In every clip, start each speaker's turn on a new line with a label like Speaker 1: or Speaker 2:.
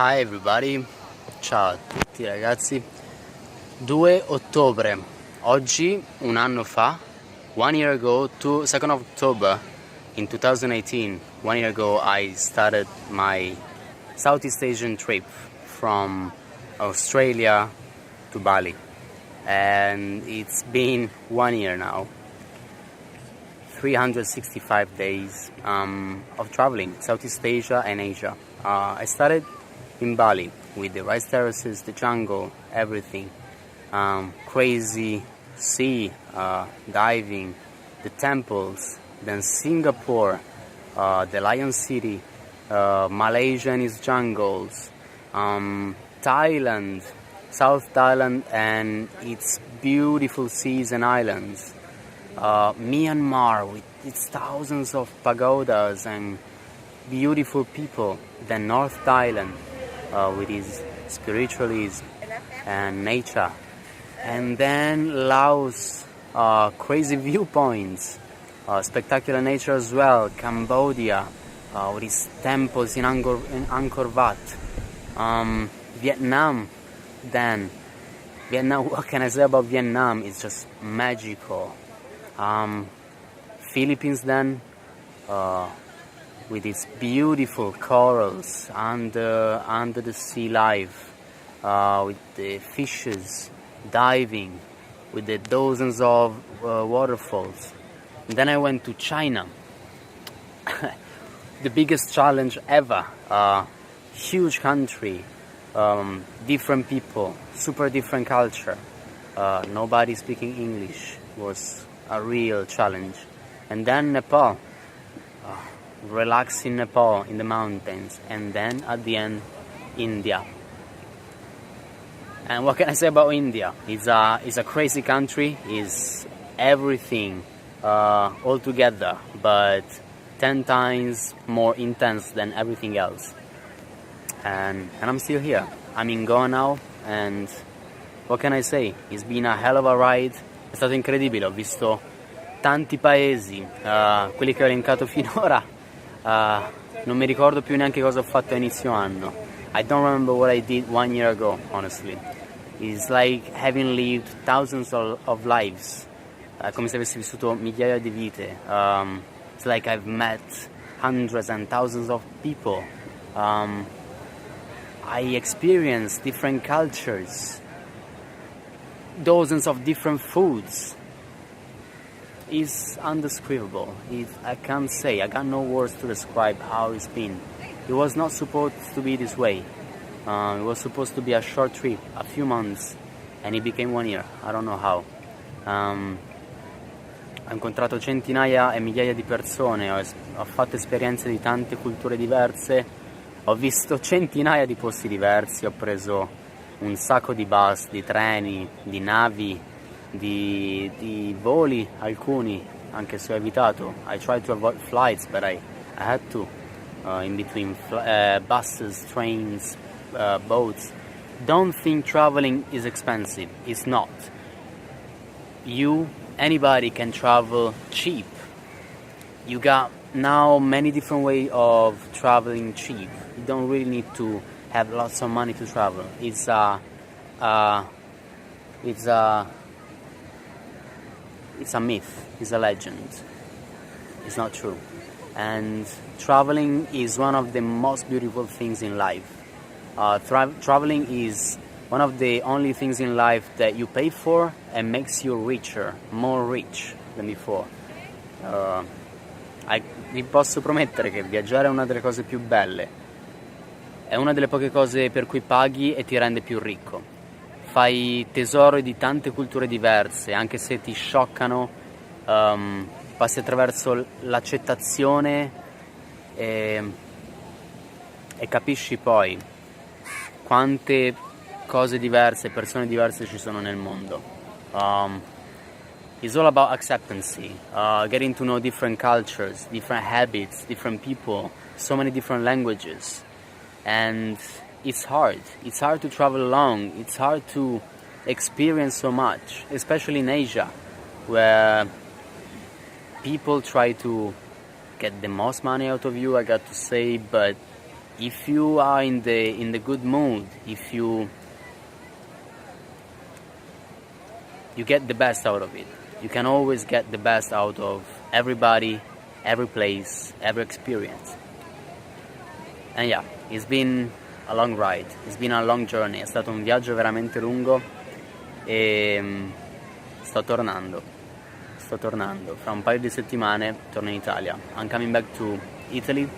Speaker 1: Hi everybody, ciao a tutti ragazzi. 2 ottobre, oggi un anno fa, 1 year ago, 2nd of October in 2018, 1 year ago I started my Southeast Asian trip from Australia to Bali, and it's been 1 year now. 365 days of traveling Southeast Asia and Asia. I started in Bali with the rice terraces, the jungle, everything. Crazy sea, diving, the temples, then Singapore, the Lion City, Malaysia and its jungles, Thailand, South Thailand and its beautiful seas and islands. Myanmar with its thousands of pagodas and beautiful people, then North Thailand with its spiritualism and nature, and then Laos, crazy viewpoints, spectacular nature as well, Cambodia with its temples in Angkor Wat, Vietnam, what can I say about Vietnam? It's just magical. Philippines then, with its beautiful corals under the sea life, with the fishes diving, with the dozens of waterfalls. And then I went to China, the biggest challenge ever. Huge country, different people, super different culture, nobody speaking English was a real challenge. And then Nepal, relax in Nepal in the mountains, and then at the end India. And what can I say about India? It's a crazy country, it's everything all together, but 10 times more intense than everything else. And I'm still here. I'm in Goa now, and what can I say? It's been a hell of a ride. È stato incredibile, ho visto tanti paesi, quelli che ho elencato finora, non mi ricordo più neanche cosa ho fatto a inizio anno. I don't remember what I did 1 year ago, honestly. It's like having lived thousands of lives, come se avessi vissuto migliaia di vite. It's like I've met hundreds and thousands of people. I experienced different cultures, dozens of different foods. Is undescribable. I can't say, I got no words to describe how it's been. It was not supposed to be this way. It was supposed to be a short trip, a few months, and it became 1 year. I don't know how. Ho incontrato centinaia e migliaia di persone, ho fatto esperienze di tante culture diverse, ho visto centinaia di posti diversi, ho preso un sacco di bus, di treni, di navi, di voli, alcuni, anche se ho evitato. I tried to avoid flights, but I had to, in between buses, trains, boats. Don't think traveling is expensive. It's not. Anybody can travel cheap. You got now many different ways of traveling cheap. You don't really need to have lots of money to travel. It's a myth, it's a legend, it's not true. And traveling is one of the most beautiful things in life. Traveling is one of the only things in life that you pay for and makes you richer, more rich than before. Vi posso promettere che viaggiare è una delle cose più belle, è una delle poche cose per cui paghi e ti rende più ricco. Fai tesoro di tante culture diverse, anche se ti scioccano, passi attraverso l'accettazione e capisci poi quante cose diverse, persone diverse ci sono nel mondo. It's all about acceptance, getting to know different cultures, different habits, different people, so many different languages. And it's hard to travel along, it's hard to experience so much, especially in Asia, where people try to get the most money out of you, I got to say, but if you are in the good mood, if you get the best out of it. You can always get the best out of everybody, every place, every experience. And yeah, it's been a long ride, it's been a long journey, è stato un viaggio veramente lungo e sto tornando, fra un paio di settimane torno in Italia. I'm coming back to Italy,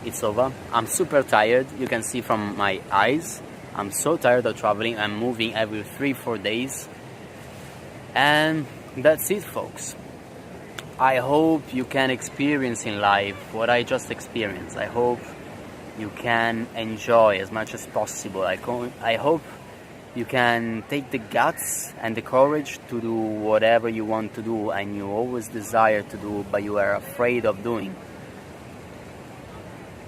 Speaker 1: it's over. I'm super tired, you can see from my eyes, I'm so tired of traveling, I'm moving every 3-4 days. And that's it, folks. I hope you can experience in life what I just experienced. I hope you can enjoy as much as possible. I hope you can take the guts and the courage to do whatever you want to do and you always desire to do but you are afraid of doing.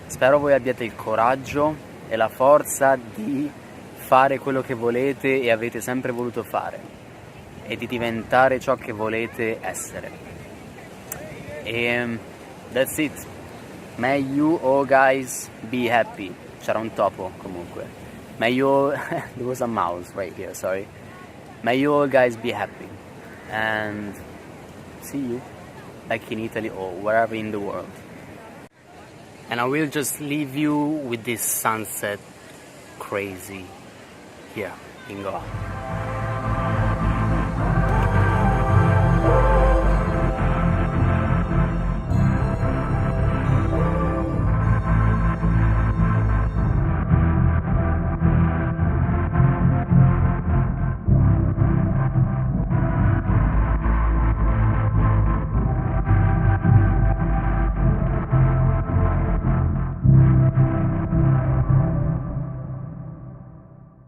Speaker 1: Spero voi abbiate il coraggio e la forza di fare quello che volete e avete sempre voluto fare e di diventare ciò che volete essere. E that's it. May you all guys be happy. C'era un topo comunque. May you all there was a mouse right here, sorry. May you all guys be happy and see you back in Italy or wherever in the world. And I will just leave you with this sunset crazy here in Goa.